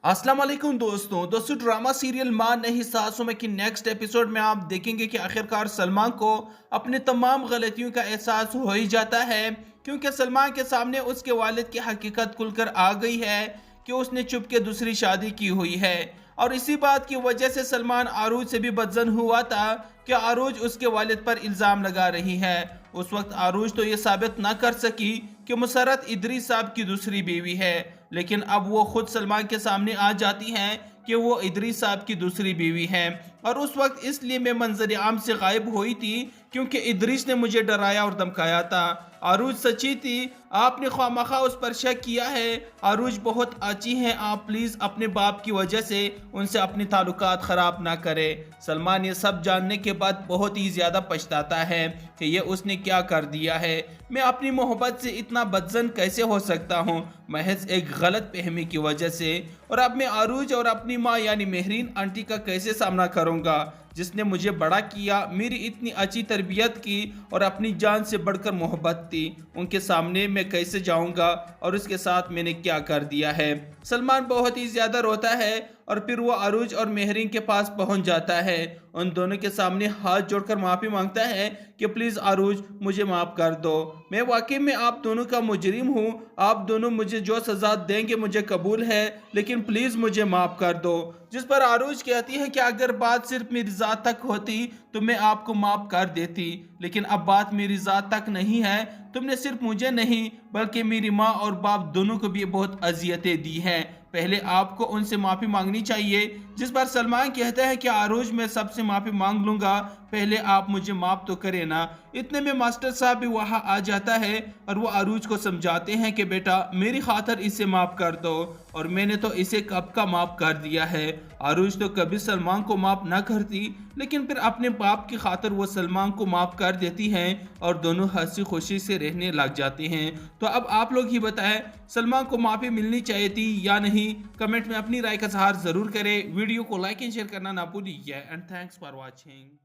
अस्सलाम वालेकुम दोस्तों ड्रामा सीरियल मां नहीं सासों में की नेक्स्ट एपिसोड में आप देखेंगे कि आखिरकार सलमान को अपनी तमाम गलतियों का एहसास हो ही जाता है, क्योंकि सलमान के सामने उसके वालिद की हकीकत खुलकर आ गई है कि उसने चुपके दूसरी शादी की हुई है। और इसी बात की वजह से सलमान आरूज से भी बदजन हुआ था कि आरूज उसके वालिद पर इल्ज़ाम लगा रही है। उस वक्त आरूज तो ये साबित ना कर सकी कि मुसरत इदरीस साहब की दूसरी बीवी है, लेकिन अब वो खुद सलमान के सामने आ जाती हैं कि वो इदरीस साहब की दूसरी बीवी है। और उस वक्त इसलिए मैं मंजर आम से गायब हुई थी क्योंकि इदरीस ने मुझे डराया और धमकाया था। आरूज सच्ची थी, आपने ख्वामखा उस पर शक किया है। आरूज बहुत अच्छी हैं, आप प्लीज़ अपने बाप की वजह से उनसे अपने ताल्लुकात ख़राब ना करें। सलमान ये सब जानने के बाद बहुत ही ज़्यादा पछताता है कि ये उसने क्या कर दिया है। मैं अपनी मोहब्बत से इतना बदजन कैसे हो सकता हूँ, महज एक गलत फहमी की वजह से। और अब मैं आरूज और अपनी माँ यानी मेहरीन आंटी का कैसे सामना करूँगा, जिसने मुझे बड़ा किया, मेरी इतनी अच्छी तरबियत की और अपनी जान से बढ़कर मोहब्बत थी। उनके सामने मैं कैसे जाऊंगा और उसके साथ मैंने क्या कर दिया है। सलमान बहुत ही ज़्यादा रोता है और फिर वो अरूज और मेहरीन के पास पहुंच जाता है। उन दोनों के सामने हाथ जोड़कर माफ़ी मांगता है कि प्लीज़ अरूज मुझे माफ़ कर दो, मैं वाकई में आप दोनों का मुजरिम हूँ, आप दोनों मुझे जो सज़ा देंगे मुझे कबूल है, लेकिन प्लीज़ मुझे माफ़ कर दो। जिस पर आरूज कहती है कि अगर बात सिर्फ मेरी ज़ात तक होती तो मैं आपको माफ़ कर देती, लेकिन अब बात मेरी ज़ात तक नहीं है। तुमने सिर्फ मुझे नहीं बल्कि मेरी माँ और बाप दोनों को भी बहुत अजियतें दी हैं, पहले आपको उनसे माफ़ी मांगनी चाहिए। जिस पर सलमान कहता है कि आरूज मैं सबसे माफ़ी मांग लूँगा, पहले आप मुझे माफ़ तो करें ना। इतने में मास्टर साहब भी वहाँ आ जाता है और वो आरूज को समझाते हैं कि बेटा मेरी खातर इसे माफ़ कर दो, और मैंने तो इसे कब का माफ़ कर दिया है। आरूज तो कभी सलमान को माफ़ ना करती, लेकिन फिर अपने बाप की खातर वो सलमान को माफ़ कर देती हैं और दोनों हंसी खुशी से रहने लग जाते हैं। तो अब आप लोग ही बताएं, सलमान को माफ़ी मिलनी चाहिए थी या नहीं? कमेंट में अपनी राय का इज़हार ज़रूर करें। वीडियो को लाइक एंड शेयर करना ना भूलिए एंड थैंक्स फॉर वॉचिंग।